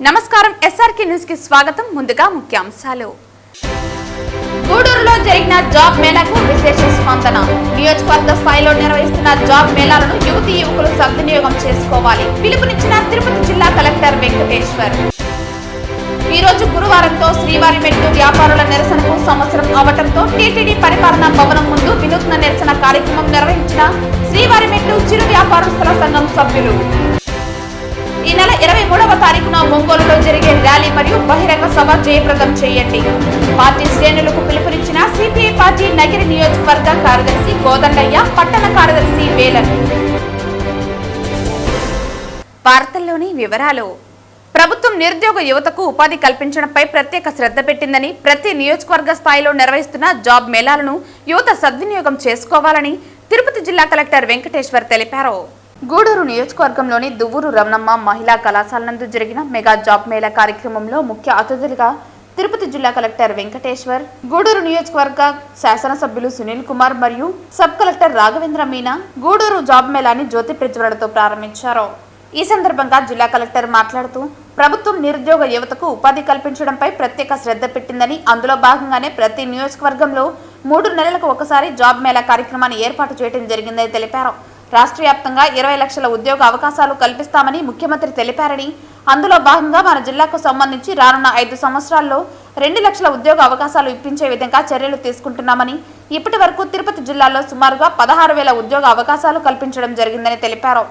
నమస్కారం SRK news కి స్వాగతం. ముందుగా ముఖ్యాంశాలు. గూడూరులో జరిగిన జాబ్ మేళాకు విశేష స్పందన. నియోజకవర్గ స్థాయిలో నిర్వహిస్తున్న జాబ్ మేళాలను యువతీ యువకులు సద్వినియోగం చేసుకోవాలి. పిలుపునిచ్చిన తిరుపతి జిల్లా కలెక్టర్ వెంకటేశ్వర్. ఈ రోజు గురువారంతో శ్రీవారిమెట్టు వ్యాపారుల నిరసనకు సంవత్సరం అవటంతో టీటీడీ పరిపాలనా భవనం ముందు వినూత్న నిరసన కార్యక్రమం నిర్వహించిన శ్రీవారిమెట్టు చిరు వ్యాపారస్తుల సంఘం సభ్యులు. ఈ నెల 23వ తారీఖున ఒంగోలులో జరిగే ర్యాలీ మరియు బహిరంగ సభ జయప్రదం చేయండి. పార్టీ శ్రేణులకు పిలుపునిచ్చిన సిపిఐ పార్టీ నగిరి నియోజకవర్గ కార్యదర్శి గోదండయ్య, పట్టణ కార్యదర్శి వేలన్. వార్తల్లోని వివరాలు. ప్రభుత్వం నిరుద్యోగ యువతకు ఉపాధి కల్పించడంపై ప్రత్యేక శ్రద్ధ పెట్టిందని, ప్రతి నియోజకవర్గ స్థాయిలో నిర్వహిస్తున్న జాబ్ మేళాలను యువత సద్వినియోగం చేసుకోవాలని తిరుపతి జిల్లా కలెక్టర్ వెంకటేశ్వర్ తెలిపారు. గూడూరు నియోజకవర్గంలోని దువ్వూరు రమణమ్మ మహిళా కళాశాల నందు జరిగిన మెగా జాబ్ మేళా కార్యక్రమంలో ముఖ్య అతిథులుగా తిరుపతి జిల్లా కలెక్టర్ వెంకటేశ్వర్, గూడూరు నియోజకవర్గ శాసనసభ్యులు సునీల్ కుమార్ మరియు sub collector Raghavendra Meena Gudur job మేళాని జ్యోతి ప్రజ్వలనతో ప్రారంభించారు. ఈ సందర్భంగా జిల్లా కలెక్టర్ మాట్లాడుతూ, ప్రభుత్వం నిరుద్యోగ యువతకు ఉపాధి కల్పించడంపై ప్రత్యేక శ్రద్ధ పెట్టిందని, అందులో భాగంగానే ప్రతి నియోజకవర్గంలో 3 నెలలకు ఒకసారి జాబ్ మేళా కార్యక్రమాన్ని ఏర్పాటు చేయడం జరిగిందని తెలిపారు. రాష్ట్ర వ్యాప్తంగా 20 లక్షల ఉద్యోగ అవకాశాలు కల్పిస్తామని ముఖ్యమంత్రి తెలిపారని, అందులో భాగంగా మన జిల్లాకు సంబంధించి రానున్న 5 సంవత్సరాల్లో 2 లక్షల ఉద్యోగ అవకాశాలు ఇప్పించే విధంగా చర్యలు తీసుకుంటున్నామని, ఇప్పటి వరకు తిరుపతి జిల్లాలో సుమారుగా 16,000 ఉద్యోగ అవకాశాలు కల్పించడం జరిగిందని తెలిపారు.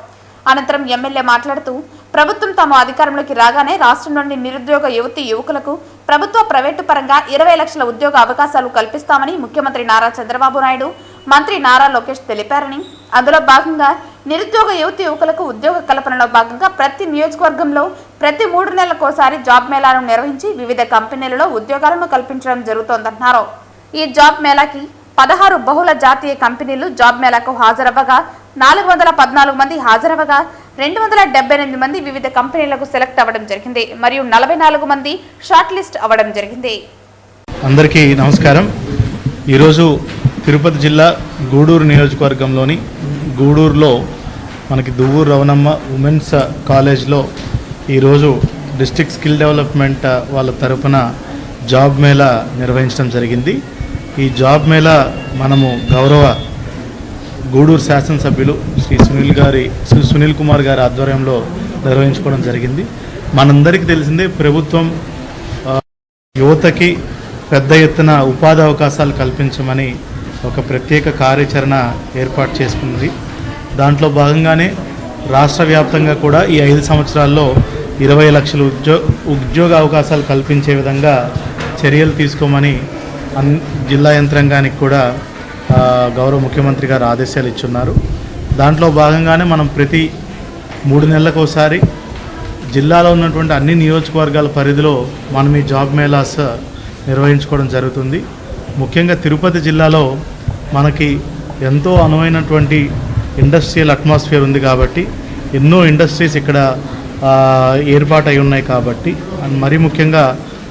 అనంతరం ఎమ్మెల్యే మాట్లాడుతూ, ప్రభుత్వం తాము అధికారంలోకి రాగానే రాష్ట్రం నుండి నిరుద్యోగ యువతీ యువకులకు ప్రభుత్వ ప్రైవేటు పరంగా 20 లక్షల ఉద్యోగ అవకాశాలు కల్పిస్తామని ముఖ్యమంత్రి నారా చంద్రబాబు నాయుడు, మంత్రి నారా లోకేష్ తెలిపారని, అందులో భాగంగా నిరుద్యోగ యువతీ యువకులకు ఉద్యోగ కల్పనలో భాగంగా ప్రతి నియోజకవర్గంలో ప్రతి 3 నెలలకోసారి జాబ్ మేళాను నిర్వహించి వివిధ కంపెనీలలో ఉద్యోగాలను కల్పించడం జరుగుతోందన్నారు. ఈ జాబ్ మేళాకి 16 బహుళ జాతీయ కంపెనీలు జాబ్ మేళాకు హాజరవ్వగా 414 మంది హాజరవ్వగా 278 మంది వివిధ కంపెనీలకు సెలెక్ట్ అవ్వడం జరిగింది మరియు 44 మంది షార్ట్ లిస్ట్ అవ్వడం జరిగింది. అందరికీ నమస్కారం. ఈరోజు తిరుపతి జిల్లా గూడూరు నియోజకవర్గంలోని గూడూరులో మనకి దువ్వూరు రవణమ్మ ఉమెన్స్ కాలేజ్లో ఈరోజు డిస్ట్రిక్ట్ స్కిల్ డెవలప్మెంట్ వాళ్ళ తరఫున జాబ్ మేళా నిర్వహించడం జరిగింది. ఈ జాబ్ మేళా మనము గౌరవ గూడూరు శాసనసభ్యులు శ్రీ సునీల్ కుమార్ గారి ఆధ్వర్యంలో నిర్వహించుకోవడం జరిగింది. మనందరికీ తెలిసిందే, ప్రభుత్వం యువతకి పెద్ద ఎత్తున ఉపాధి అవకాశాలు కల్పించమని ఒక ప్రత్యేక కార్యాచరణ ఏర్పాటు చేసుకున్నది. దాంట్లో భాగంగానే రాష్ట్ర వ్యాప్తంగా కూడా ఈ 5 సంవత్సరాల్లో 20 లక్షల ఉద్యోగ అవకాశాలు కల్పించే విధంగా చర్యలు తీసుకోమని జిల్లా యంత్రాంగానికి కూడా గౌరవ ముఖ్యమంత్రి గారు ఆదేశాలు ఇచ్చున్నారు. దాంట్లో భాగంగానే మనం ప్రతి 3 నెలలకు ఒకసారి జిల్లాలో ఉన్నటువంటి అన్ని నియోజకవర్గాల పరిధిలో మనం ఈ జాబ్ మేళాస్ నిర్వహించుకోవడం జరుగుతుంది. ముఖ్యంగా తిరుపతి జిల్లాలో మనకి ఎంతో అనువైనటువంటి ఇండస్ట్రియల్ అట్మాస్ఫియర్ ఉంది కాబట్టి, ఎన్నో ఇండస్ట్రీస్ ఇక్కడ ఏర్పాటై ఉన్నాయి కాబట్టి, మరీ ముఖ్యంగా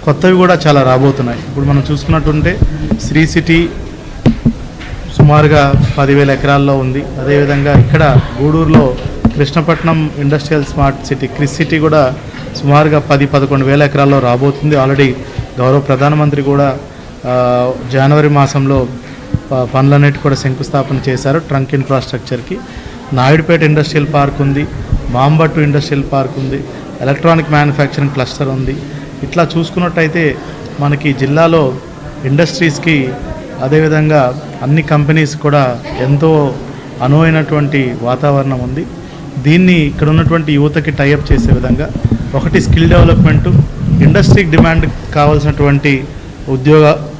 కొత్తవి కూడా చాలా రాబోతున్నాయి. ఇప్పుడు మనం చూసుకున్నట్టుంటే శ్రీ సిటీ సుమారుగా 10,000 ఎకరాల్లో ఉంది. అదేవిధంగా ఇక్కడ గూడూరులో Krishnapatnam industrial smart city KRIS city కూడా సుమారుగా 10-11,000 ఎకరాల్లో రాబోతుంది. ఆల్రెడీ గౌరవ ప్రధానమంత్రి కూడా జనవరి మాసంలో పనులన్నిటి కూడా శంకుస్థాపన చేశారు ట్రంక్ ఇన్ఫ్రాస్ట్రక్చర్కి. నాయుడుపేట ఇండస్ట్రియల్ పార్క్ ఉంది, మాంబట్టు ఇండస్ట్రియల్ పార్క్ ఉంది, ఎలక్ట్రానిక్ మ్యానుఫ్యాక్చరింగ్ క్లస్టర్ ఉంది. ఇట్లా చూసుకున్నట్టయితే మనకి జిల్లాలో ఇండస్ట్రీస్కి, అదేవిధంగా అన్ని కంపెనీస్ కూడా ఎంతో అనువైనటువంటి వాతావరణం ఉంది. దీన్ని ఇక్కడ ఉన్నటువంటి యువతకి టైఅప్ చేసే విధంగా ఒకటి స్కిల్ డెవలప్మెంటు, ఇండస్ట్రీకి డిమాండ్ కావాల్సినటువంటి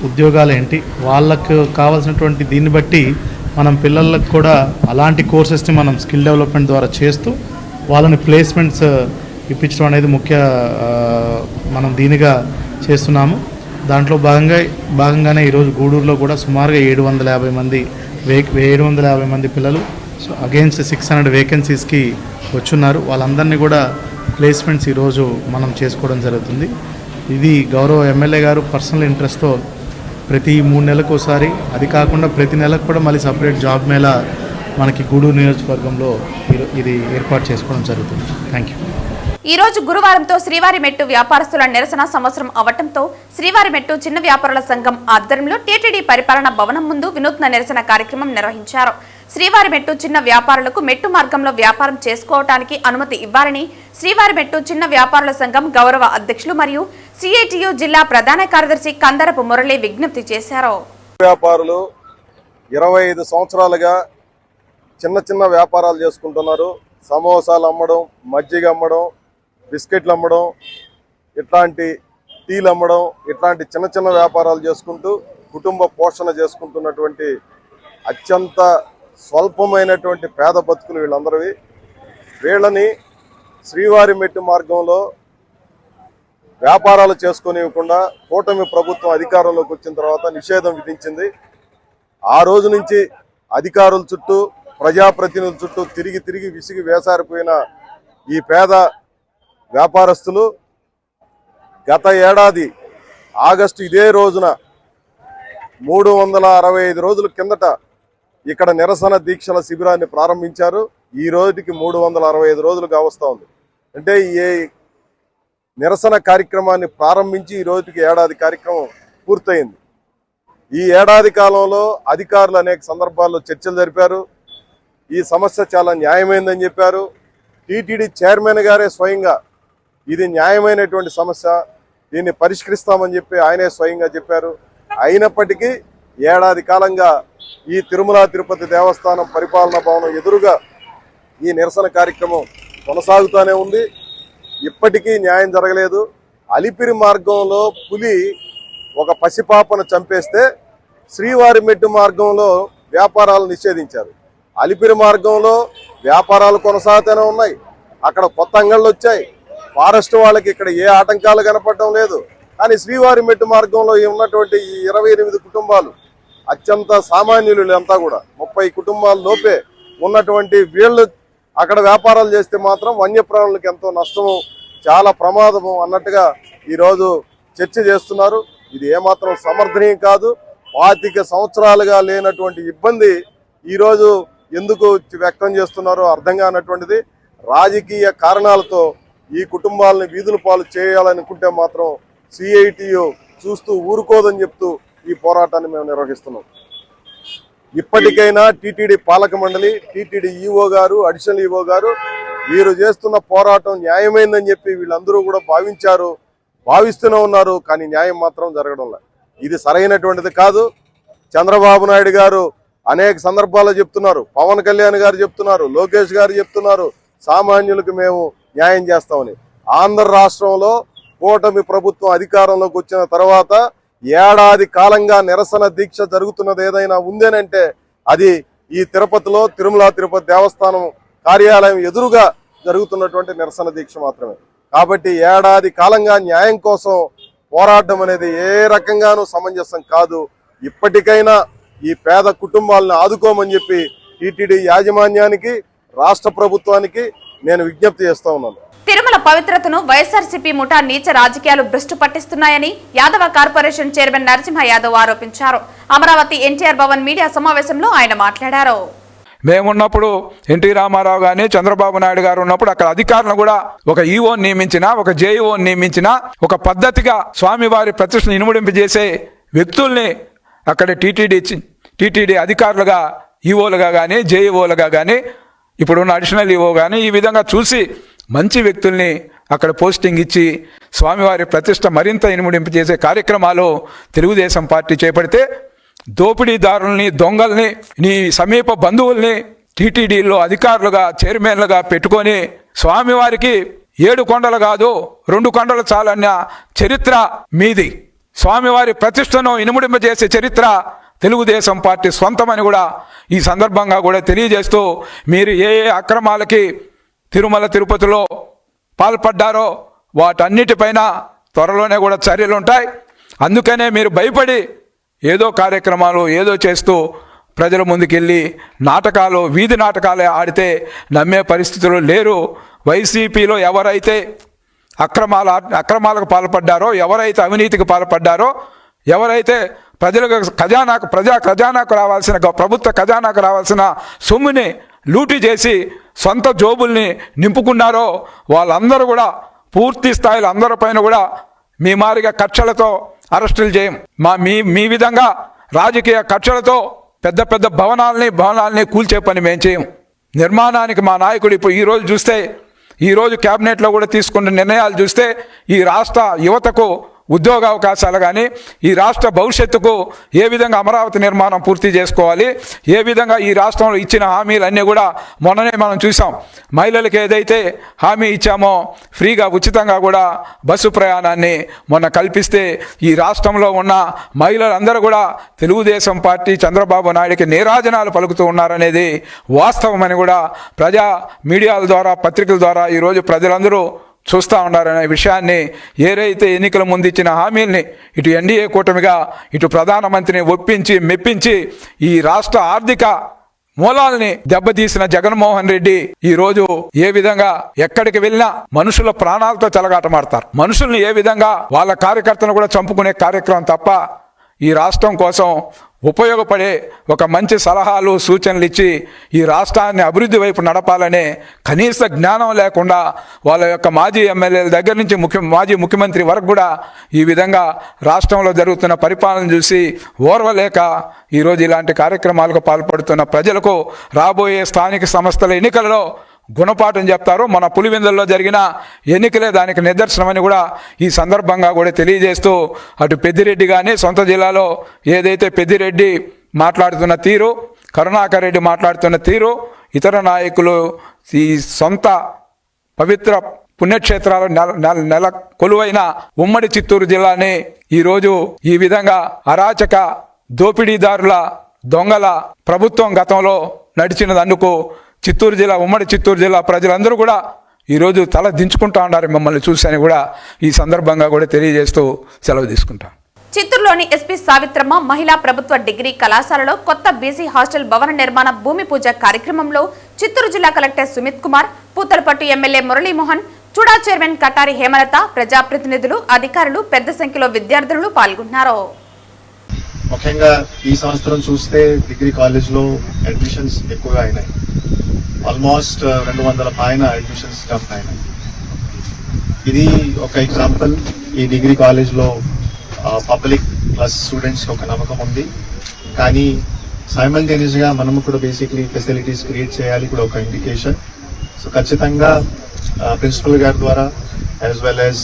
ఉద్యోగాలు ఏంటి, వాళ్ళకు కావాల్సినటువంటి దీన్ని బట్టి మనం పిల్లలకు కూడా అలాంటి కోర్సెస్ని మనం స్కిల్ డెవలప్మెంట్ ద్వారా చేస్తూ వాళ్ళని ప్లేస్మెంట్స్ ఇప్పించడం అనేది మనం దీనిగా చేస్తున్నాము. దాంట్లో భాగంగానే ఈరోజు గూడూరులో కూడా సుమారుగా 750 మంది పిల్లలు అగైన్స్ 600 వేకెన్సీస్కి వచ్చున్నారు. వాళ్ళందరినీ కూడా ప్లేస్మెంట్స్ ఈరోజు మనం చేసుకోవడం జరుగుతుంది. ఇది గౌరవ ఎమ్మెల్యే గారు పర్సనల్ ఇంట్రెస్ట్తో ప్రతి 3 నెలలకు ఒకసారి, అది కాకుండా ప్రతి నెలకు కూడా మళ్ళీ సపరేట్ జాబ్ మేళా మనకి గూడూరు నియోజకవర్గంలో ఇది ఏర్పాటు చేసుకోవడం జరుగుతుంది. Thank you. ఈ రోజు గురువారంతో శ్రీవారిమెట్టు వ్యాపారస్తుల నిరసన సంవత్సరం అవటంతో శ్రీవారిమెట్టు చిన్న వ్యాపారుల సంఘం ఆధ్వర్యంలో టీటీడీ పరిపాలన భవనం ముందు వినూత్న నిరసన కార్యక్రమం నిర్వహించారు. శ్రీవారిమెట్టు చిన్న వ్యాపారులకు మెట్టు మార్గంలో వ్యాపారం చేసుకోవటానికి అనుమతి ఇవ్వాలని శ్రీవారిమెట్టు చిన్న వ్యాపారుల సంఘం గౌరవ అధ్యక్షులు మరియు సిఐటియు జిల్లా ప్రధాన కార్యదర్శి కందరపు మురళి విజ్ఞప్తి చేశారు. వ్యాపారులు 25 సంవత్సరాలుగా చిన్న వ్యాపారాలు చేసుకుంటున్నారు. సమోసాలు అమ్మడం, మజ్జిగ అమ్మడం, బిస్కెట్లు అమ్మడం, ఇట్లాంటి టీలు అమ్మడం, ఇట్లాంటి చిన్న వ్యాపారాలు చేసుకుంటూ కుటుంబ పోషణ చేసుకుంటున్నటువంటి అత్యంత స్వల్పమైనటువంటి పేద బతుకులు వీళ్ళందరివి. వీళ్ళని శ్రీవారిమెట్టు మార్గంలో వ్యాపారాలు చేసుకునివ్వకుండా కూటమి ప్రభుత్వం అధికారంలోకి వచ్చిన తర్వాత నిషేధం విధించింది. ఆ రోజు నుంచి అధికారుల చుట్టూ, ప్రజాప్రతినిధుల చుట్టూ తిరిగి విసిగి వేసారిపోయిన ఈ పేద వ్యాపారస్తులు గత ఏడాది ఆగస్టు ఇదే రోజున 365 రోజుల కిందట ఇక్కడ నిరసన దీక్షల శిబిరాన్ని ప్రారంభించారు. ఈ రోజుకి 365 రోజులు కావస్తా ఉంది. అంటే ఈ నిరసన కార్యక్రమాన్ని ప్రారంభించి ఈ రోజుకి ఏడాది కార్యక్రమం పూర్తయింది. ఈ ఏడాది కాలంలో అధికారులు అనేక సందర్భాల్లో చర్చలు జరిపారు. ఈ సమస్య చాలా న్యాయమైందని చెప్పారు. టీటీడీ చైర్మన్ గారే స్వయంగా ఇది న్యాయమైనటువంటి సమస్య, దీన్ని పరిష్కరిస్తామని చెప్పి ఆయనే స్వయంగా చెప్పారు. అయినప్పటికీ ఏడాది కాలంగా ఈ తిరుమల తిరుపతి దేవస్థానం పరిపాలనా భవనం ఎదురుగా ఈ నిరసన కార్యక్రమం కొనసాగుతూనే ఉంది. ఇప్పటికీ న్యాయం జరగలేదు. అలిపిరి మార్గంలో పులి ఒక పసిపాపను చంపేస్తే శ్రీవారిమెట్టు మార్గంలో వ్యాపారాలు నిషేధించారు. అలిపిరి మార్గంలో వ్యాపారాలు కొనసాగుతూనే ఉన్నాయి. అక్కడ కొత్త అంగళ్ళు వచ్చాయి. ఫారెస్ట్ వాళ్ళకి ఇక్కడ ఏ ఆటంకాలు కనపడటం లేదు. కానీ శ్రీవారిమెట్టు మార్గంలో ఉన్నటువంటి ఈ 28 కుటుంబాలు అత్యంత సామాన్యులు అంతా కూడా 30 కుటుంబాల లోపే ఉన్నటువంటి వీళ్ళు అక్కడ వ్యాపారాలు చేస్తే మాత్రం వన్యప్రాణులకు ఎంతో నష్టము, చాలా ప్రమాదము అన్నట్టుగా ఈరోజు చర్చ చేస్తున్నారు. ఇది ఏమాత్రం సమర్థనీయం కాదు. 25 సంవత్సరాలుగా లేనటువంటి ఇబ్బంది ఈరోజు ఎందుకు వ్యక్తం చేస్తున్నారో అర్థం కానటువంటిది. రాజకీయ కారణాలతో ఈ కుటుంబాలని వీధుల పాలు చేయాలనుకుంటే మాత్రం సిఐటియు చూస్తూ ఊరుకోదని చెప్తూ ఈ పోరాటాన్ని మేము నిర్వహిస్తున్నాం. ఇప్పటికైనా టీటీడీ పాలక మండలి, టీటీడీ ఈఓ గారు, అడిషనల్ ఈఓ గారు వీరు చేస్తున్న పోరాటం న్యాయమైందని చెప్పి వీళ్ళందరూ కూడా భావిస్తూనే ఉన్నారు. కానీ న్యాయం మాత్రం జరగడం లేదు. ఇది సరైనటువంటిది కాదు. చంద్రబాబు నాయుడు గారు అనేక సందర్భాల్లో చెప్తున్నారు, పవన్ కళ్యాణ్ గారు చెప్తున్నారు, లోకేష్ గారు చెప్తున్నారు, సామాన్యులకు మేము న్యాయం చేస్తామని. ఆంధ్ర రాష్ట్రంలో కూటమి ప్రభుత్వం అధికారంలోకి వచ్చిన తర్వాత ఏడాది కాలంగా నిరసన దీక్ష జరుగుతున్నది ఏదైనా ఉందేనంటే అది ఈ తిరుపతిలో తిరుమల తిరుపతి దేవస్థానం కార్యాలయం ఎదురుగా జరుగుతున్నటువంటి నిరసన దీక్ష మాత్రమే. కాబట్టి ఏడాది కాలంగా న్యాయం కోసం పోరాటం అనేది ఏ రకంగానూ సమంజసం కాదు. ఇప్పటికైనా ఈ పేద కుటుంబాలను ఆదుకోమని చెప్పి టీటీడీ యాజమాన్యానికి, రాష్ట్ర ప్రభుత్వానికి నేను విజ్ఞప్తి చేస్తా ఉన్నాను. తిరుమల పవిత్రతను వైఎస్ఆర్సీపీ ముఠా నీచ రాజకీయాలు భ్రష్టు పట్టిస్తున్నాయని యాదవ కార్పొరేషన్ చైర్మన్ నరసింహ యాదవ్ ఆరోపించారు. అమరావతి ఎన్టీఆర్ భవన్ మీడియా సమావేశంలో ఆయన మాట్లాడారు. మేమున్నప్పుడు ఎన్టీ రామారావు కానీ చంద్రబాబు నాయుడు గారు ఉన్నప్పుడు అక్కడ అధికారులను కూడా ఒక ఈఓని నియమించిన, ఒక జేఈఓని నియమించిన, ఒక పద్ధతిగా స్వామివారి ప్రతిష్టను ఇనుముడింపజేసే వ్యక్తుల్ని అక్కడ టీటీడీ అధికారులుగా, ఈఓలుగా కానీ, జేఈఓలుగా కానీ, ఇప్పుడున్న అడిషనల్ ఈఓ కానీ ఈ విధంగా చూసి మంచి వ్యక్తుల్ని అక్కడ పోస్టింగ్ ఇచ్చి స్వామివారి ప్రతిష్ట మరింత ఇనుముడింపు చేసే కార్యక్రమాలు తెలుగుదేశం పార్టీ చేపడితే దోపిడీదారుల్ని, దొంగల్ని, నీ సమీప బంధువుల్ని టీటీడీలో అధికారులుగా, చైర్మన్లుగా పెట్టుకొని స్వామివారికి 7 కొండలు కాదు 2 కొండలు చాలన్న చరిత్ర మీది. స్వామివారి ప్రతిష్టను ఇనుముడింపజేసే చరిత్ర తెలుగుదేశం పార్టీ సొంతమని కూడా ఈ సందర్భంగా కూడా తెలియజేస్తూ, మీరు ఏ అక్రమాలకి తిరుమల తిరుపతిలో పాల్పడ్డారో వాటన్నిటిపైన త్వరలోనే కూడా చర్యలు ఉంటాయి. అందుకనే మీరు భయపడి ఏదో కార్యక్రమాలు ఏదో చేస్తూ ప్రజల ముందుకెళ్ళి నాటకాలు, వీధి నాటకాలే ఆడితే నమ్మే పరిస్థితులు లేరు. వైసీపీలో ఎవరైతే అక్రమాలకు పాల్పడ్డారో, ఎవరైతే అవినీతికి పాల్పడ్డారో, ఎవరైతే ప్రజా ఖజానాకు రావాల్సిన ప్రభుత్వ ఖజానాకు రావాల్సిన సొమ్ముని లూటీ చేసి సొంత జోబుల్ని నింపుకున్నారో వాళ్ళందరూ కూడా పూర్తి స్థాయిలో అందరిపైన కూడా మీ మారిగా కక్షలతో అరెస్టులు చేయం. మీ విధంగా రాజకీయ కక్షలతో పెద్ద పెద్ద భవనాల్ని కూల్చే పని మేము చేయం. నిర్మాణానికి మా నాయకుడు ఇప్పుడు ఈరోజు క్యాబినెట్లో కూడా తీసుకున్న నిర్ణయాలు చూస్తే ఈ రాష్ట్ర యువతకు ఉద్యోగ అవకాశాలు కానీ ఈ రాష్ట్ర భవిష్యత్తుకు ఏ విధంగా అమరావతి నిర్మాణం పూర్తి చేసుకోవాలి, ఏ విధంగా ఈ రాష్ట్రంలో ఇచ్చిన హామీలన్నీ కూడా మొన్ననే మనం చూసాం. మహిళలకు ఏదైతే హామీ ఇచ్చామో ఫ్రీగా ఉచితంగా కూడా బస్సు ప్రయాణాన్ని మొన్న కల్పిస్తే ఈ రాష్ట్రంలో ఉన్న మహిళలందరూ కూడా తెలుగుదేశం పార్టీ చంద్రబాబు నాయుడికి నీరాజనాలు పలుకుతూ ఉన్నారనేది వాస్తవమని కూడా మీడియాల ద్వారా పత్రికల ద్వారా ఈరోజు ప్రజలందరూ చూస్తూ ఉన్నారనే విషయాన్ని, ఏదైతే ఎన్నికల ముందు ఇచ్చిన హామీల్ని ఇటు ఎన్డీఏ కూటమిగా ఇటు ప్రధానమంత్రిని ఒప్పించి మెప్పించి ఈ రాష్ట్ర ఆర్థిక మూలాల్ని దెబ్బతీసిన జగన్మోహన్ రెడ్డి ఈరోజు ఏ విధంగా ఎక్కడికి వెళ్ళినా మనుషుల ప్రాణాలతో చెలగాటమాడతారు. మనుషుల్ని ఏ విధంగా వాళ్ళ కార్యకర్తలను కూడా చంపుకునే కార్యక్రమం తప్ప ఈ రాష్ట్రం కోసం ఉపయోగపడే ఒక మంచి సలహాలు సూచనలు ఇచ్చి ఈ రాష్ట్రాన్ని అభివృద్ధి వైపు నడపాలనే కనీస జ్ఞానం లేకుండా వాళ్ళ యొక్క మాజీ ఎమ్మెల్యేల దగ్గర నుంచి మాజీ ముఖ్యమంత్రి వరకు కూడా ఈ విధంగా రాష్ట్రంలో జరుగుతున్న పరిపాలన చూసి ఓర్వలేక ఈరోజు ఇలాంటి కార్యక్రమాలకు పాల్పడుతున్న ప్రజలకు రాబోయే స్థానిక సంస్థల ఎన్నికలలో గుణపాఠం చెప్తారు. మన పులివెందుల్లో జరిగిన ఎన్నికలే దానికి నిదర్శనమని కూడా ఈ సందర్భంగా కూడా తెలియజేస్తూ, అటు పెద్దిరెడ్డి కానీ సొంత జిల్లాలో ఏదైతే పెద్దిరెడ్డి మాట్లాడుతున్న తీరు, కరుణాకర్ రెడ్డి మాట్లాడుతున్న తీరు, ఇతర నాయకులు ఈ సొంత పవిత్ర పుణ్యక్షేత్రాలు నెల కొలువైన ఉమ్మడి చిత్తూరు జిల్లాని ఈరోజు ఈ విధంగా అరాచక దోపిడీదారుల దొంగల ప్రభుత్వం గతంలో నడిచినదందుకు ఉమ్మడి చిత్తూరు జిల్లా ప్రజలందరూ కూడా ఈరోజు తల దించుకుంటా ఉన్నారు మిమ్మల్ని చూసని కూడా ఈ సందర్భంగా కూడా తెలియజేస్తూ సెలవు తీసుకుంటాం. చిత్తూరులోని ఎస్పీ సావిత్రమ్మ మహిళా ప్రభుత్వ డిగ్రీ కళాశాలలో కొత్త బీసీ హాస్టల్ భవన నిర్మాణ భూమి పూజ కార్యక్రమంలో చిత్తూరు జిల్లా కలెక్టర్ సుమిత్ కుమార్, పూతలపట్టు ఎమ్మెల్యే మురళీమోహన్, చూడా చైర్మన్ కటారి హేమలత, ప్రజాప్రతినిధులు, అధికారులు పెద్ద సంఖ్యలో విద్యార్థులు పాల్గొన్నారు. ముఖ్యంగా ఈ సంవత్సరం చూస్తే డిగ్రీ కాలేజ్లో అడ్మిషన్స్ ఎక్కువగా అయినాయి. ఆల్మోస్ట్ 200 పైన అడ్మిషన్స్ జంప్ అయినాయి. ఇది ఒక ఎగ్జాంపుల్. ఈ డిగ్రీ కాలేజ్లో పబ్లిక్ ప్లస్ స్టూడెంట్స్ ఒక నమ్మకం ఉంది. కానీ సైమల్టేనియస్గా మనము కూడా బేసిక్లీ ఫెసిలిటీస్ క్రియేట్ చేయాలి కూడా ఒక ఇండికేషన్. సో ఖచ్చితంగా ప్రిన్సిపల్ గారి ద్వారా as well as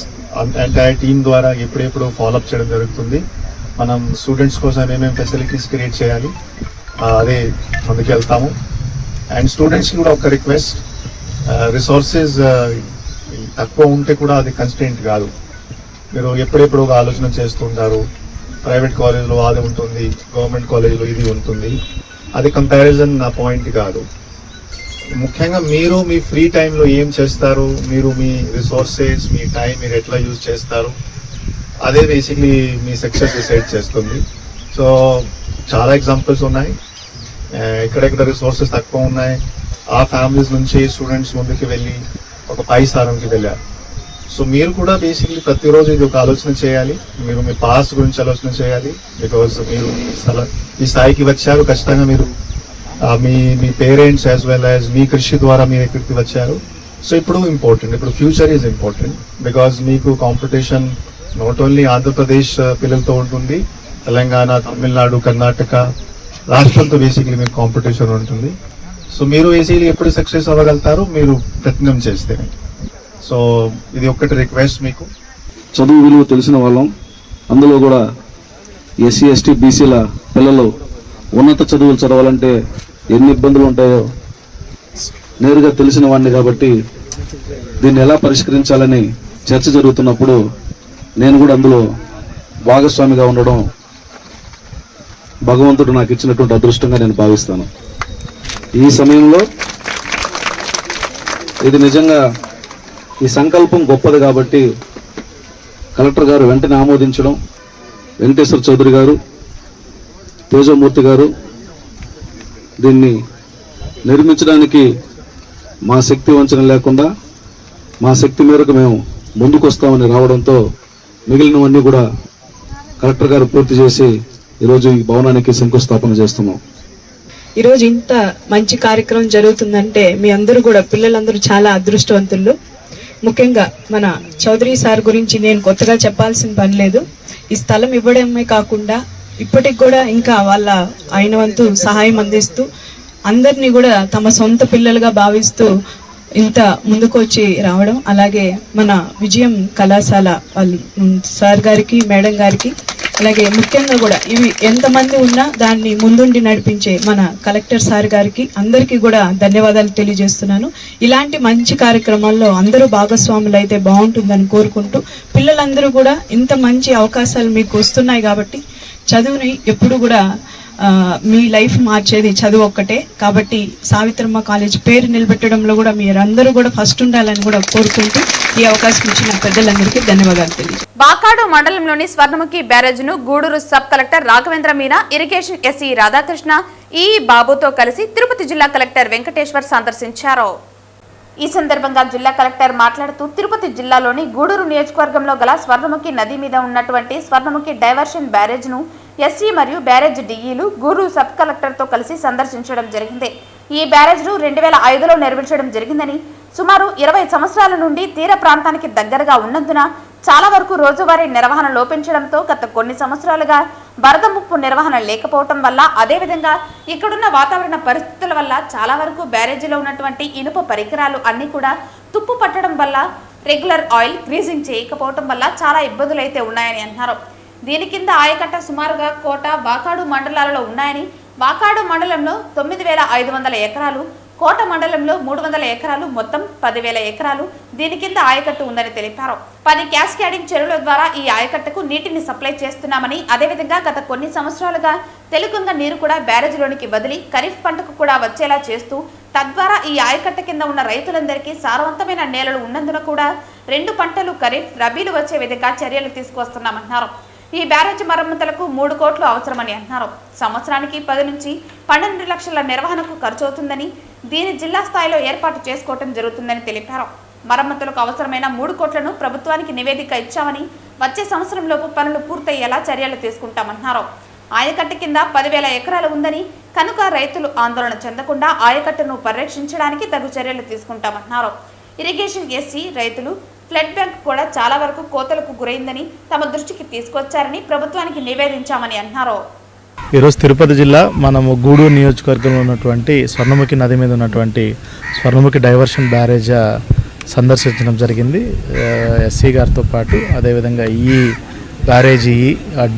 entire team ద్వారా ఎప్పుడెప్పుడు ఫాలోఅప్ చేయడం జరుగుతుంది. మనం స్టూడెంట్స్ కోసం ఏమేమి ఫెసిలిటీస్ క్రియేట్ చేయాలి అదే ముందుకు వెళ్తాము. అండ్ స్టూడెంట్స్కి కూడా ఒక రిక్వెస్ట్, రిసోర్సెస్ తక్కువ ఉంటే కూడా అది కన్స్టెంట్ కాదు. మీరు ఎప్పుడెప్పుడు ఒక ఆలోచన చేస్తుంటారు, ప్రైవేట్ కాలేజ్లో అది ఉంటుంది, గవర్నమెంట్ కాలేజ్లో ఇది ఉంటుంది, అది కంపారిజన్ నా పాయింట్ కాదు. ముఖ్యంగా మీరు మీ ఫ్రీ టైంలో ఏం చేస్తారు, మీరు మీ రిసోర్సెస్ మీ టైం మీరు ఎట్లా యూజ్ చేస్తారు, అదే బేసిక్లీ మీ సక్సెస్ డిసైడ్ చేస్తుంది. సో చాలా ఎగ్జాంపుల్స్ ఉన్నాయి. ఎక్కడెక్కడ రిసోర్సెస్ తక్కువ ఉన్నాయి ఆ ఫ్యామిలీస్ నుంచి స్టూడెంట్స్ ముందుకు వెళ్ళి ఒక పై స్థానంకి వెళ్ళారు. సో మీరు కూడా బేసిక్లీ ప్రతిరోజు ఇది ఒక ఆలోచన చేయాలి. మీరు మీ పాస్ గురించి ఆలోచన చేయాలి. బికాజ్ మీరు ఈ స్థాయికి వచ్చారు, ఖచ్చితంగా మీరు మీ పేరెంట్స్ యాజ్ వెల్ యాజ్ మీ కృషి ద్వారా మీరు ఎక్కడికి వచ్చారు. సో ఇప్పుడు ఫ్యూచర్ ఈజ్ ఇంపార్టెంట్. బికాజ్ మీకు కాంపిటీషన్ నాట్ ఓన్లీ ఆంధ్రప్రదేశ్ పిల్లలతో ఉంటుంది, తెలంగాణ, తమిళనాడు, కర్ణాటక రాష్ట్రాలతో బేసిక్లీ మీకు కాంపిటీషన్ ఉంటుంది. సో మీరు బేసిక్లీ ఎప్పుడు సక్సెస్ అవ్వగలుగుతారు మీరు ప్రయత్నం చేస్తే. సో ఇది ఒక్కటి రిక్వెస్ట్. మీకు చదువు విలువ తెలిసిన వాళ్ళం, అందులో కూడా ఎస్సీ ఎస్టీ బీసీల పిల్లలు ఉన్నత చదువులు చదవాలంటే ఎన్ని ఇబ్బందులు ఉంటాయో నేరుగా తెలిసిన వాడిని కాబట్టి దీన్ని ఎలా పరిష్కరించాలని చర్చ జరుగుతున్నప్పుడు నేను కూడా అందులో భాగస్వామిగా ఉండడం భగవంతుడు నాకు ఇచ్చినటువంటి అదృష్టంగా నేను భావిస్తాను. ఈ సమయంలో ఇది నిజంగా ఈ సంకల్పం గొప్పది కాబట్టి కలెక్టర్ గారు వెంటనే ఆమోదించడం, వెంకటేశ్వర చౌదరి గారు, తేజమూర్తి గారు దీన్ని నిర్మించడానికి మా శక్తి వంచన లేకుండా మా శక్తి మేరకు మేము ముందుకు వస్తామని రావడంతో మిగిలినవన్నీ కూడా కలెక్టర్ గారు పూర్తి చేసి ఈరోజు ఈ భవనానికి శంకుస్థాపన చేస్తున్నాం. ఈరోజు ఇంత మంచి కార్యక్రమం జరుగుతుందంటే మీ అందరూ కూడా పిల్లలందరూ చాలా అదృష్టవంతులు. ముఖ్యంగా మన చౌదరి సార్ గురించి నేను కొత్తగా చెప్పాల్సిన పని లేదు. ఈ స్థలం ఇవ్వడమే కాకుండా ఇప్పటికి కూడా ఇంకా వాళ్ళ అయిన వంతు సహాయం అందిస్తూ అందరినీ కూడా తమ సొంత పిల్లలుగా భావిస్తూ ఇంత ముందుకు వచ్చి రావడం, అలాగే మన విజయం కళాశాల వాళ్ళు సార్ గారికి, మేడం గారికి, అలాగే ముఖ్యంగా కూడా ఇవి ఎంతమంది ఉన్నా దాన్ని ముందుండి నడిపించే మన కలెక్టర్ సార్ గారికి అందరికీ కూడా ధన్యవాదాలు తెలియజేస్తున్నాను. ఇలాంటి మంచి కార్యక్రమాల్లో అందరూ భాగస్వాములు అయితే బాగుంటుందని కోరుకుంటూ, పిల్లలందరూ కూడా ఇంత మంచి అవకాశాలు మీకు వస్తున్నాయి కాబట్టి చదువుని ఎప్పుడు కూడా మీ లైఫ్ మార్చేది చదువు ఒక్కటే. కాబట్టి సావిత్రమ్మ కాలేజ్ పేరు నిలబెట్టడంలో కూడా మీరందరూ కూడా ఫస్ట్ ఉండాలని కూడా కోరుకుంటూ ఈ అవకాశం ఇచ్చిన పెద్దలందరికీ ధన్యవాదాలు తెలియజేస్తాను. వాకాడు మండలంలోని స్వర్ణముఖి బ్యారేజ్ను Gudur sub collector Raghavendra Meena, irrigation SE Radhakrishna, ఈ బాబుతో కలిసి తిరుపతి జిల్లా కలెక్టర్ వెంకటేశ్వర్ సందర్శించారు. ఈ సందర్భంగా జిల్లా కలెక్టర్ మాట్లాడుతూ తిరుపతి జిల్లాలోని గూడూరు నియోజకవర్గంలో గల స్వర్ణముఖి నది మీద ఉన్నటువంటి స్వర్ణముఖి డైవర్షన్ బ్యారేజ్ను ఎస్సీ మరియు బ్యారేజ్ డిఈలు గూడూరు సబ్ కలెక్టర్తో కలిసి సందర్శించడం జరిగింది. ఈ బ్యారేజ్ను 2005లో నిర్మించడం జరిగిందని, సుమారు 20 సంవత్సరాల నుండి తీర ప్రాంతానికి దగ్గరగా ఉన్నందున చాలా వరకు రోజువారీ నిర్వహణ లోపించడంతో గత కొన్ని సంవత్సరాలుగా వరద ముప్పు నిర్వహణ లేకపోవటం వల్ల, అదేవిధంగా ఇక్కడున్న వాతావరణ పరిస్థితుల వల్ల చాలా వరకు బ్యారేజీలో ఉన్నటువంటి ఇనుప పరికరాలు అన్నీ కూడా తుప్పు పట్టడం వల్ల, రెగ్యులర్ ఆయిల్ గ్రీజింగ్ చేయకపోవటం వల్ల చాలా ఇబ్బందులు అయితే ఉన్నాయని అన్నారు. దీని కింద ఆయకట్ట సుమారుగా కోట, వాకాడు మండలాలలో ఉన్నాయని, వాకాడు మండలంలో 9,500 ఎకరాలు, కోట మండలంలో 300 ఎకరాలు, మొత్తం 10,000 ఎకరాలు దీని కింద ఆయకట్టు ఉందని తెలిపారు. 10 క్యాస్కేడింగ్ చెరువుల ద్వారా ఈ ఆయకట్టుకు నీటిని సప్లై చేస్తున్నామని, అదేవిధంగా గత కొన్ని సంవత్సరాలుగా తెలుగంగ నీరు కూడా బ్యారేజ్లోనికి వదిలి ఖరీఫ్ పంటకు కూడా వచ్చేలా చేస్తూ, తద్వారా ఈ ఆయకట్ట కింద ఉన్న రైతులందరికీ సారవంతమైన నేలలు ఉన్నందున కూడా 2 పంటలు ఖరీఫ్, రబీలు వచ్చే విధంగా చర్యలు తీసుకొస్తున్నామన్నారు. ఈ బ్యారేజ్ మరమ్మతులకు 3 కోట్లు అవసరమని అన్నారు. సంవత్సరానికి 10 నుంచి 12 లక్షల నిర్వహణకు ఖర్చు అవుతుందని, దీని జిల్లా స్థాయిలో ఏర్పాటు చేసుకోవడం జరుగుతుందని తెలిపారు. మరమ్మతులకు అవసరమైన 3 కోట్లను ప్రభుత్వానికి నివేదిక ఇచ్చామని, వచ్చే సంవత్సరంలోపు పనులు పూర్తయ్యేలా చర్యలు తీసుకుంటామన్నారు. ఆయకట్టు కింద 10,000 ఎకరాలు ఉందని కనుక రైతులు ఆందోళన చెందకుండా ఆయకట్టును పరిరక్షించడానికి తగు చర్యలు తీసుకుంటామన్నారు. ఇరిగేషన్ ఎస్సీ రైతులు ఫ్లడ్ బ్యాంక్ కూడా చాలా వరకు కోతలకు గురైందని తమ దృష్టికి తీసుకొచ్చారని ప్రభుత్వానికి నివేదించామని అన్నారు. ఈరోజు తిరుపతి జిల్లా మనము గూడూరు నియోజకవర్గంలో ఉన్నటువంటి స్వర్ణముఖి నది మీద ఉన్నటువంటి స్వర్ణముఖి డైవర్షన్ బ్యారేజ్ సందర్శించడం జరిగింది. ఎస్సీ గారితో పాటు అదేవిధంగా ఈ బ్యారేజీ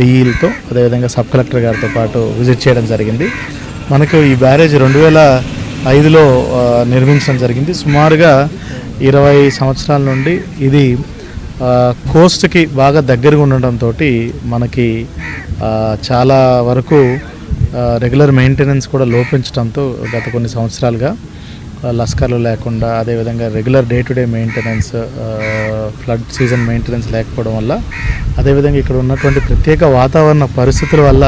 డిఈలతో అదేవిధంగా సబ్ కలెక్టర్ గారితో పాటు విజిట్ చేయడం జరిగింది. మనకు ఈ బ్యారేజ్ 2005లో నిర్మించడం జరిగింది. సుమారుగా 20 సంవత్సరాల నుండి ఇది కోస్ట్కి బాగా దగ్గరగా ఉండడంతో మనకి చాలా వరకు రెగ్యులర్ మెయింటెనెన్స్ కూడా లోపించడంతో గత కొన్ని సంవత్సరాలుగా లస్కర్లు లేకుండా, అదేవిధంగా regular day to day maintenance, flood season maintenance లేకపోవడం వల్ల, అదేవిధంగా ఇక్కడ ఉన్నటువంటి ప్రత్యేక వాతావరణ పరిస్థితుల వల్ల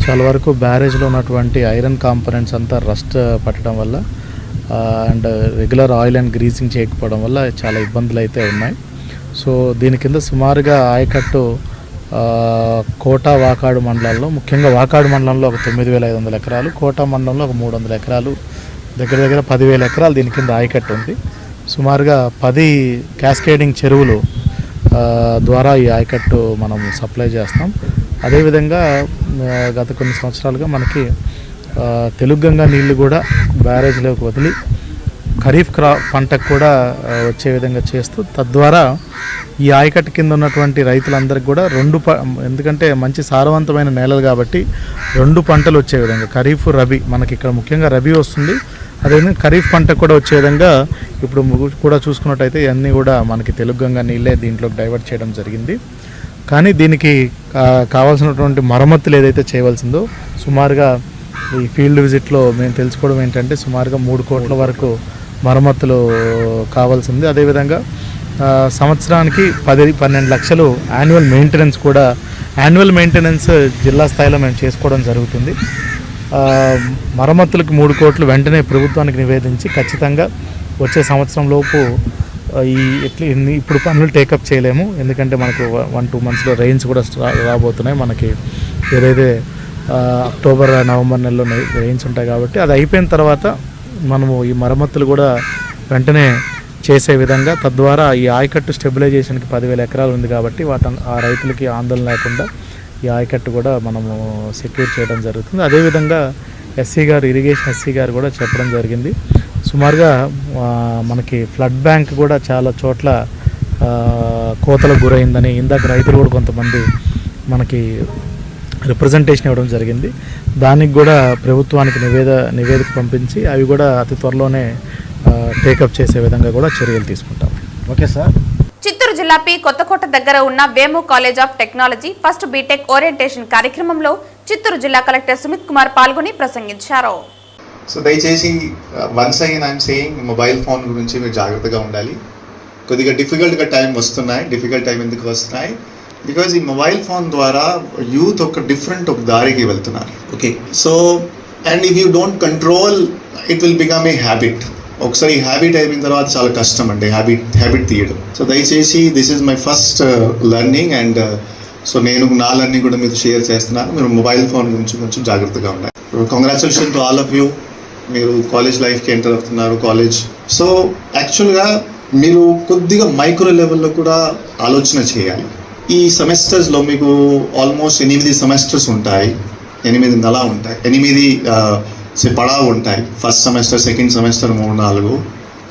చాలా వరకు బ్యారేజ్లో ఉన్నటువంటి ఐరన్ కాంపోనెంట్స్ అంతా రస్ట్ పట్టడం వల్ల and regular oil and greasing చేయకపోవడం వల్ల చాలా ఇబ్బందులు అయితే ఉన్నాయి. సో దీని కింద సుమారుగా ఆయకట్టు కోట, వాకాడు మండలాల్లో, ముఖ్యంగా వాకాడు మండలంలో ఒక 9,500 ఎకరాలు, కోట మండలంలో ఒక 300 ఎకరాలు, దగ్గర దగ్గర 10,000 ఎకరాలు దీని కింద ఆయకట్టు ఉంది. సుమారుగా 10 క్యాస్కేడింగ్ చెరువులు ద్వారా ఈ ఆయకట్టు మనం సప్లై చేస్తాం. అదేవిధంగా గత కొన్ని సంవత్సరాలుగా మనకి తెలుగంగ నీళ్లు కూడా బ్యారేజ్లోకి వదిలి ఖరీఫ్ పంటకు కూడా వచ్చే విధంగా చేస్తూ, తద్వారా ఈ ఆయకట్టు కింద ఉన్నటువంటి రైతులందరికీ కూడా ఎందుకంటే మంచి సారవంతమైన నేలలు కాబట్టి 2 పంటలు వచ్చే విధంగా ఖరీఫ్, రబీ, మనకి ఇక్కడ ముఖ్యంగా రబీ వస్తుంది, అదేవిధంగా ఖరీఫ్ పంట కూడా వచ్చే విధంగా ఇప్పుడు కూడా చూసుకున్నట్టయితే ఇవన్నీ కూడా మనకి తెలుగంగ నీళ్ళే దీంట్లోకి డైవర్ట్ చేయడం జరిగింది. కానీ దీనికి కావాల్సినటువంటి మరమ్మతులు ఏదైతే చేయవలసిందో సుమారుగా ఈ ఫీల్డ్ విజిట్లో మేము తెలుసుకోవడం ఏంటంటే సుమారుగా 3 కోట్ల వరకు మరమ్మతులు కావాల్సింది. అదేవిధంగా సంవత్సరానికి 10-12 లక్షలు యాన్యువల్ మెయింటెనెన్స్ జిల్లా స్థాయిలో మేము చేసుకోవడం జరుగుతుంది. మరమ్మతులకు 3 కోట్లు వెంటనే ప్రభుత్వానికి నివేదించి ఖచ్చితంగా వచ్చే సంవత్సరం లోపు ఇప్పుడు పనులు టేకప్ చేయలేము, ఎందుకంటే మనకు 1-2 మంత్స్లో రెయిన్స్ కూడా రాబోతున్నాయి. మనకి ఏదైతే అక్టోబర్ నవంబర్ నెలలో రెయిన్స్ ఉంటాయి కాబట్టి అది అయిపోయిన తర్వాత మనము ఈ మరమ్మతులు కూడా వెంటనే చేసే విధంగా, తద్వారా ఈ ఆయకట్టు స్టెబిలైజేషన్కి 10,000 ఎకరాలు ఉంది కాబట్టి ఆ రైతులకి ఆందోళన లేకుండా ఈ ఆయకట్టు కూడా మనము సెక్యూర్ చేయడం జరుగుతుంది. అదేవిధంగా ఇరిగేషన్ ఎస్సీ గారు కూడా చెప్పడం జరిగింది. సుమారుగా మనకి ఫ్లడ్ బ్యాంక్ కూడా చాలా చోట్ల కోతలకు గురైందని ఇందాక రైతులు కూడా కొంతమంది మనకి రిప్రజెంటేషన్ ఇవ్వడం జరిగింది. దానికి కూడా ప్రభుత్వానికి నివేదిక పంపించి అవి కూడా అతి త్వరలోనే టేకప్ చేసే విధంగా కూడా చర్యలు తీసుకుంటాం. Okay sir. చిత్తూరు జిల్లా పి కొత్తకోట దగ్గర ఉన్న Vemu college of technology first BTech orientation కార్యక్రమంలో చిత్తూరు జిల్లా కలెక్టర్ సుమిత్ కుమార్ పాల్గొని ప్రసంగించారు. సో దయచేసి once again I'm saying mobile phone గురించి మీరు జాగ్రత్తగా ఉండాలి. కొద్దిగా డిఫికల్ట్ టైం ఎందుకు వస్తున్నాయి? బికాజ్ ఈ మొబైల్ ఫోన్ ద్వారా యూత్ ఒక దారికి వెళ్తున్నారు. Okay, so and if you don't control it will become a habit. ఒకసారి ఈ హ్యాబిట్ అయిపోయిన తర్వాత చాలా కష్టం అండి హ్యాబిట్ తీయడం. సో దయచేసి this is my first learning and so నేను నా లెర్నింగ్ కూడా మీతో షేర్ చేస్తున్నాను. మీరు మొబైల్ ఫోన్ గురించి కొంచెం జాగ్రత్తగా ఉండాలి. Congratulation to all of you. మీరు కాలేజ్ లైఫ్కి ఎంటర్ అవుతున్నారు. కాలేజ్ సో యాక్చువల్గా మీరు కొద్దిగా మైక్రో లెవెల్లో కూడా ఆలోచన చేయాలి. ఈ సెమిస్టర్స్లో మీకు ఆల్మోస్ట్ 8 సెమిస్టర్స్ ఉంటాయి, 8 నెల ఉంటాయి, 8 పడావు ఉంటాయి. First semester, second semester, 3-4.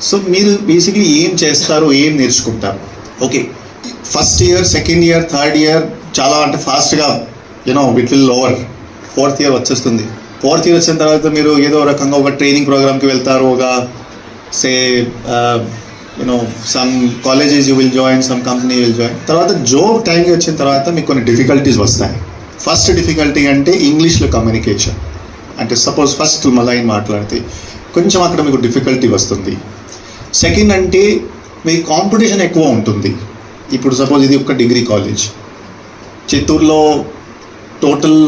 So మీరు బేసిక్లీ ఏం చేస్తారు, ఏం నేర్చుకుంటారు? Okay, first year, second year, third year చాలా అంటే ఫాస్ట్గా it will over. Fourth year వచ్చేస్తుంది. ఫోర్త్ ఇయర్ వచ్చిన తర్వాత మీరు ఏదో రకంగా ఒక ట్రైనింగ్ ప్రోగ్రామ్కి వెళ్తారు. ఒక say some colleges you will join, some company will join. తర్వాత జాబ్ టైంకి వచ్చిన తర్వాత మీకు కొన్ని డిఫికల్టీస్ వస్తాయి. ఫస్ట్ డిఫికల్టీ అంటే ఇంగ్లీష్లో కమ్యూనికేషన్. అంటే సపోజ్ ఫస్ట్ మలైన్ మాట్లాడితే కొంచెం అక్కడ మీకు డిఫికల్టీ వస్తుంది. సెకండ్ అంటే మీ కాంపిటీషన్ ఎక్కువ ఉంటుంది. ఇప్పుడు సపోజ్ ఇది ఒక డిగ్రీ కాలేజ్. చిత్తూరులో టోటల్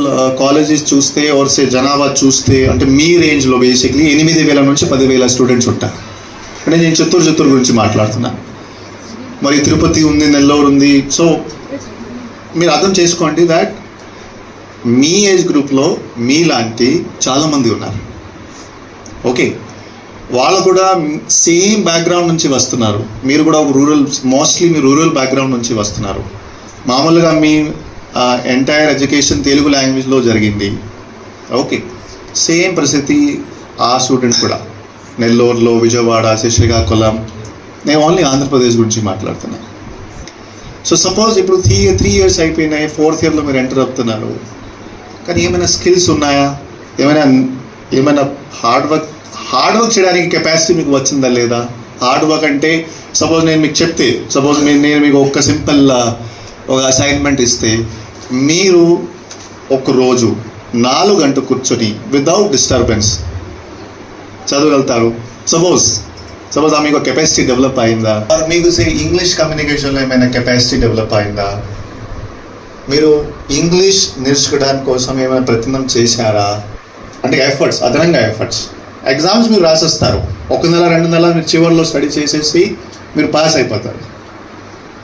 కాలేజెస్ చూస్తే జనాభా చూస్తే అంటే మీ రేంజ్లో బేసిక్లీ 8,000 నుంచి 10,000 స్టూడెంట్స్ ఉంటారు. అంటే నేను చిత్తూరు గురించి మాట్లాడుతున్నా. మరి తిరుపతి ఉంది, నెల్లూరు ఉంది. సో మీరు అర్థం చేసుకోండి దాట్ మీ ఏజ్ గ్రూప్లో మీలాంటి చాలామంది ఉన్నారు. ఓకే, వాళ్ళు కూడా సేమ్ బ్యాక్గ్రౌండ్ నుంచి వస్తున్నారు. మీరు కూడా మోస్ట్లీ మీ రూరల్ బ్యాక్గ్రౌండ్ నుంచి వస్తున్నారు. మామూలుగా మీ ఎంటైర్ ఎడ్యుకేషన్ తెలుగు లాంగ్వేజ్లో జరిగింది. ఓకే, సేమ్ పరిస్థితి ఆ స్టూడెంట్స్ కూడా నెల్లూరులో, విజయవాడ, శ్రీకాకుళం, నేను ఓన్లీ ఆంధ్రప్రదేశ్ గురించి మాట్లాడుతున్నాను. సో సపోజ్ ఇప్పుడు 3 ఇయర్స్ అయిపోయినాయి, 4th ఇయర్లో మీరు ఎంటర్ అవుతున్నారు. కానీ ఏమైనా స్కిల్స్ ఉన్నాయా? ఏమైనా హార్డ్ వర్క్ చేయడానికి కెపాసిటీ మీకు వచ్చిందా లేదా? హార్డ్ వర్క్ అంటే సపోజ్ నేను మీకు చెప్తే, నేను మీకు ఒక సింపుల్ ఒక అసైన్మెంట్ ఇస్తే మీరు ఒక రోజు 4 గంటలు కూర్చొని వితౌట్ డిస్టర్బెన్స్ చదవగలుగుతారు. సపోజ్ మీకు కెపాసిటీ డెవలప్ అయిందా? మీకు ఇంగ్లీష్ కమ్యూనికేషన్లో ఏమైనా కెపాసిటీ డెవలప్ అయిందా? మీరు ఇంగ్లీష్ నేర్చుకోవడానికి కోసం ఏమైనా ప్రయత్నం చేశారా? అంటే అదనంగా ఎఫర్ట్స్. ఎగ్జామ్స్ మీరు రాసేస్తారు. 1 నెల 2 నెలలు మీరు చివరిలో స్టడీ చేసేసి మీరు పాస్ అయిపోతారు.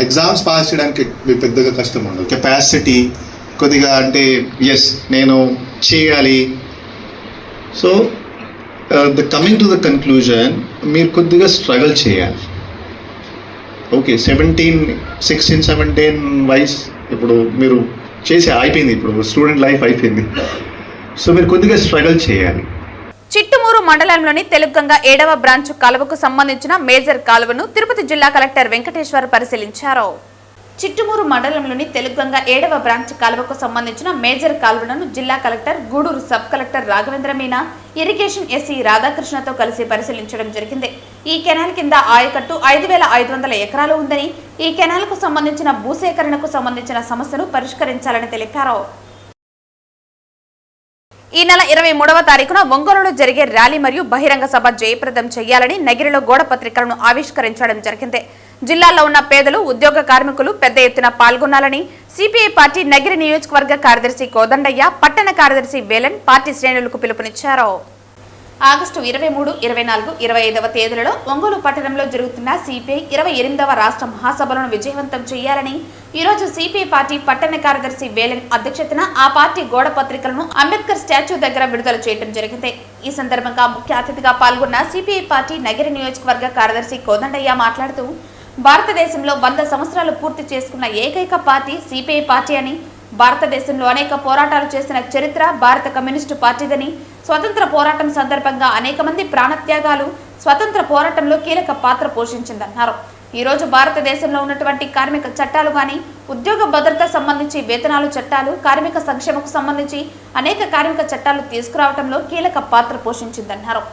ఎగ్జామ్స్ పాస్ చేయడానికి మీకు పెద్దగా కష్టం ఉండదు. కెపాసిటీ కొద్దిగా అంటే నేను చేయాలి. So coming to the conclusion, మీరు కొద్దిగా స్ట్రగుల్ చేయాలి. ఓకే, 16, 17 వయసు ఇప్పుడు మీరు అయిపోయింది. ఇప్పుడు స్టూడెంట్ లైఫ్ అయిపోయింది. సో మీరు కొద్దిగా స్ట్రగుల్ చేయాలి. చిట్టుమూరు మండలంలోని తెలుగంగ 7వ బ్రాంచ్ కాలువకు సంబంధించిన మేజర్ కాలువను తిరుపతి జిల్లా కలెక్టర్ వెంకటేశ్వర్ పరిశీలించారు. చిట్టుమూరు మండలంలోని తెలుగంగ 7వ బ్రాంచ్ కాలువకు సంబంధించిన మేజర్ కాలువలను జిల్లా collector, Gudur sub collector Raghavendra Meena, irrigation SC రాధాకృష్ణతో కలిసి పరిశీలించడం జరిగింది. ఈ కెనాల్ కింద ఆయకట్టు 5,500 ఎకరాలు ఉందని, ఈ కెనాల్కు సంబంధించిన భూసేకరణకు సంబంధించిన సమస్యను పరిష్కరించాలని తెలిపారు. ఈ నెల 23వ తారీఖున ఒంగోలులో జరిగే ర్యాలీ మరియు బహిరంగ సభ జయప్రదం చేయాలని నగిరిలో గోడ పత్రికలను ఆవిష్కరించడం జరిగింది. జిల్లాలో ఉన్న పేదలు, ఉద్యోగ కార్మికులు పెద్ద ఎత్తున పాల్గొనాలని సిపిఐ పార్టీ నగిరి నియోజకవర్గ కార్యదర్శి కోదండయ్య, పట్టణ కార్యదర్శి వేలన్ పార్టీ శ్రేణులకు పిలుపునిచ్చారు. ఆగస్టు 23, 24, 25వ తేదీలలో ఒంగోలు పట్టణంలో జరుగుతున్న సిపిఐ 28వ రాష్ట్ర మహాసభలను విజయవంతం చేయాలని ఈరోజు సిపిఐ పార్టీ పట్టణ కార్యదర్శి వేలన్ అధ్యక్షతన ఆ పార్టీ గోడ పత్రికలను అంబేద్కర్ స్టాచ్యూ దగ్గర విడుదల చేయడం జరిగింది. ఈ సందర్భంగా ముఖ్య అతిథిగా పాల్గొన్న సిపిఐ పార్టీ నగిరి నియోజకవర్గ కార్యదర్శి కోదండయ్య మాట్లాడుతూ భారతదేశంలో 100 సంవత్సరాలు పూర్తి చేసుకున్న ఏకైక పార్టీ సిపిఐ పార్టీ అని, భారతదేశంలో అనేక పోరాటాలు చేసిన చరిత్ర భారత కమ్యూనిస్టు పార్టీదని, స్వతంత్ర పోరాటం సందర్భంగా అనేక మంది ప్రాణత్యాగాలు స్వతంత్ర పోరాటంలో కీలక పాత్ర పోషించిందన్నారు. ఈ రోజు భారతదేశంలో ఉన్నటువంటి కార్మిక చట్టాలు గాని, ఉద్యోగ భద్రత సంబంధించి వేతనాలు చట్టాలు, కార్మిక సంక్షేమకు సంబంధించి అనేక కార్మిక చట్టాలు తీసుకురావడంలో కీలక పాత్ర పోషించిందన్నారు.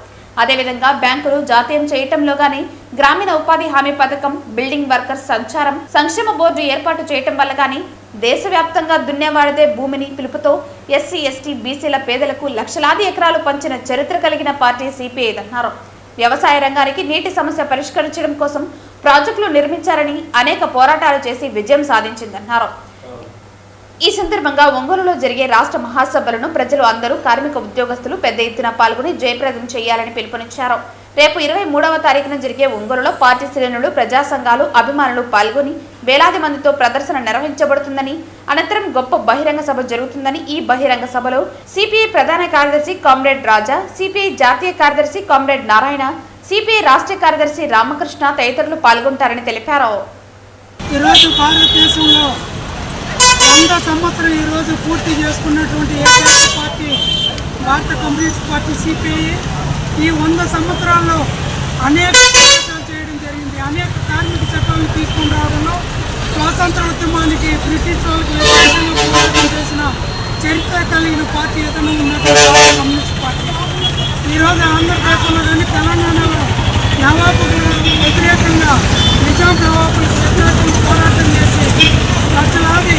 అదేవిధంగా బ్యాంకులు జాతీయం చేయటంలో గాని, గ్రామీణ ఉపాధి హామీ పథకం, బిల్డింగ్ వర్కర్స్ సంచారం సంక్షేమ బోర్డు ఏర్పాటు చేయటం వల్ల గాని, దేశవ్యాప్తంగా దున్నేవాడిదే భూమిని పిలుపుతో ఎస్సీ, ఎస్టీ, బీసీల పేదలకు లక్షలాది ఎకరాలు పంచిన చరిత్ర కలిగిన పార్టీ సిపిఐ అన్నారు. వ్యవసాయ రంగానికి నీటి సమస్య పరిష్కరించడం కోసం ప్రాజెక్టులు నిర్మించారని, అనేక పోరాటాలు చేసి విజయం సాధించిందన్నారు. ఈ సందర్భంగా ఒంగోలులో జరిగే రాష్ట్ర మహాసభలను ప్రజలు అందరూ కార్మిక ఉద్యోగస్తులు పెద్ద ఎత్తున పాల్గొని జయప్రదం చేయాలని పిలుపునిచ్చారు. రేపు 23వ తారీఖున జరిగే ఒంగోలులో పార్టీ శ్రేణులు, ప్రజా సంఘాలు, అభిమానులు పాల్గొని వేలాది మందితో ప్రదర్శన నిర్వహించబడుతుందని, అనంతరం గొప్ప బహిరంగ సభ జరుగుతుందని, ఈ బహిరంగ సభలో సిపిఐ ప్రధాన కార్యదర్శి కామ్రేడ్ రాజా, సిపిఐ జాతీయ కార్యదర్శి కామ్రేడ్ నారాయణ, సిపిఐ రాష్ట్ర కార్యదర్శి రామకృష్ణ తదితరులు పాల్గొంటారని తెలిపారు. ఈరోజు భారతదేశంలో 100 సంవత్సరం ఈరోజు పూర్తి చేసుకున్నటువంటి ఏకైక పార్టీ భారత కమ్యూనిస్ట్ పార్టీ సిపిఐ. ఈ 100 సంవత్సరాల్లో అనేక పోరాటాలు చేయడం జరిగింది. అనేక కార్మిక చట్టాలను తీసుకుని రావడంలో స్వాతంత్ర ఉద్యమానికి బ్రిటిష్ వాళ్ళకి వ్యతిరేకంగా పోరాటం చేసిన చరిత్ర కలిగిన పార్టీ ఏదైనా ఉన్నటువంటి భారత కమ్యూనిస్ట్ పార్టీ. ఈరోజు ఆంధ్రప్రదేశ్లో కానీ తెలంగాణలో నవాబు వ్యతిరేకంగా, నిజాం నవాబులకు వ్యతిరేకంగా పోరాటం చేసి లక్షలాది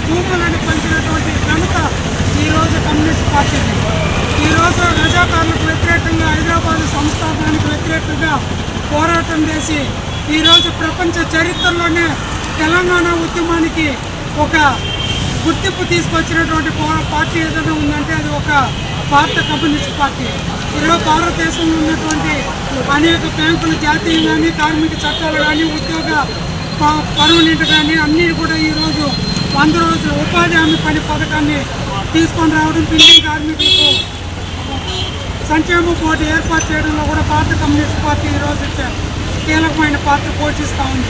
భూములను పంచినటువంటి ఘనత ఈరోజు కమ్యూనిస్ట్ పార్టీకి. ఈరోజు రజాకారులకు వ్యతిరేకంగా, హైదరాబాద్ సంస్థానానికి వ్యతిరేకంగా పోరాటం చేసి ఈరోజు ప్రపంచ చరిత్రలోనే తెలంగాణ ఉద్యమానికి ఒక గుర్తింపు తీసుకొచ్చినటువంటి పార్టీ ఏదైనా ఉందంటే అది ఒక భారత కమ్యూనిస్ట్ పార్టీ. ఈరోజు భారతదేశంలో ఉన్నటువంటి అనేక బ్యాంకులు జాతీయం కానీ, కార్మిక చట్టాలు కానీ, ఉద్యోగ పర్మనెంట్ కానీ అన్నీ కూడా ఈరోజు 100 రోజుల ఉపాధి హామీ పని పథకాన్ని తీసుకొని రావడం, బిల్డింగ్ కార్మికులకు సంక్షేమ బోర్డు ఏర్పాటు చేయడంలో కూడా భారత కమ్యూనిస్ట్ పార్టీ ఈరోజు కీలకమైన పాత్ర పోషిస్తూ ఉంది.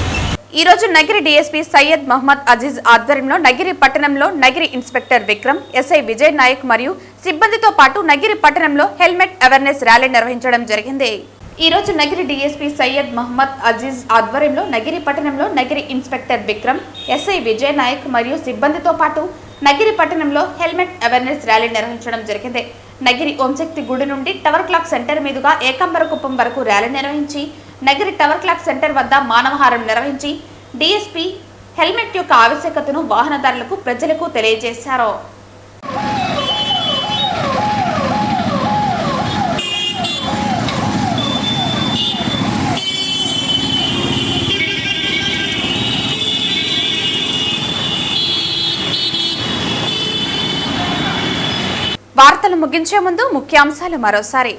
ఈ రోజు నగిరి డీఎస్పీ సయ్యద్ మహమ్మద్ అజీజ్ ఆధ్వర్యంలో నగిరి పట్టణంలో నగిరి ఇన్స్పెక్టర్ విక్రమ్, ఎస్ఐ విజయ్ నాయక్ మరియు సిబ్బందితో పాటు నగిరి పట్టణంలో హెల్మెట్ అవేర్నెస్ ర్యాలీ నిర్వహించడం జరిగింది. ఈ రోజు నగిరి డీఎస్పీ సయ్యద్ మహమ్మద్ అజీజ్ ఆధ్వర్యంలో నగిరి పట్టణంలో నగిరి ఇన్స్పెక్టర్ విక్రమ్, ఎస్ఐ విజయ్ నాయక్ మరియు సిబ్బందితో పాటు నగిరి పట్టణంలో హెల్మెట్ అవేర్నెస్ ర్యాలీ నిర్వహించడం జరిగింది. నగిరి ఓంశక్తి గుడి నుండి టవర్ క్లాక్ సెంటర్ మీదుగా ఏకాంబరకుప్పం వరకు ర్యాలీ నిర్వహించి నగిరి టవర్ క్లాక్ సెంటర్ వద్ద మానవహారం నిర్వహించి డీఎస్పీ హెల్మెట్ యొక్క ఆవశ్యకతను వాహనదారులకు, ప్రజలకు తెలియజేశారు. వార్తలు ముగించే ముందు ముఖ్యాంశాలు మరోసారి.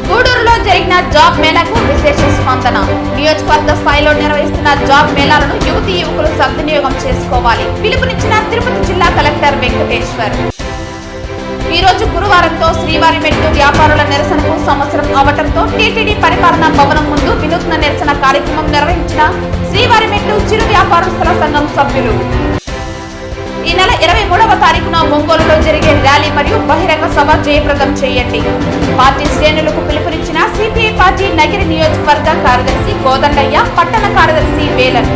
గూడూరులో జరిగిన జాబ్ మేళాకు విశేష స్పందన. నియోజకవర్గ స్థాయిలో నిర్వహిస్తున్న జాబ్ మేళాలను యువతీ యువకులు సద్వినియోగం చేసుకోవాలి. పిలుపునిచ్చిన తిరుపతి జిల్లా కలెక్టర్ వెంకటేశ్వర్. ఈ రోజు గురువారంతో శ్రీవారి మెట్టు వ్యాపారుల నిరసనకు సంవత్సరం అవటంతో టీటీడీ పరిపాలనా భవనం ముందు వినూత్న నిరసన కార్యక్రమం నిర్వహించిన శ్రీవారి మెట్టు చిరు వ్యాపారస్తుల సంఘం సభ్యులు. ఈ నెల 23వ తారీఖున ఒంగోలులో జరిగే ర్యాలీ మరియు బహిరంగ సభ జయప్రదం చేయండి. పార్టీ శ్రేణులకు పిలుపునిచ్చిన సిపిఐ పార్టీ నగిరి నియోజకవర్గ కార్యదర్శి కోదండయ్య, పట్టణ కార్యదర్శి వేలన్.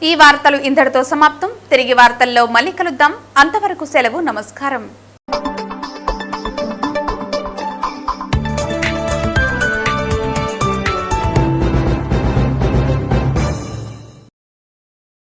ఈ వార్తలు ఇంతటితో సమాప్తం. తిరిగి వార్తల్లో మళ్ళీ కలుద్దాం. అంతవరకు సెలవు. నమస్కారం.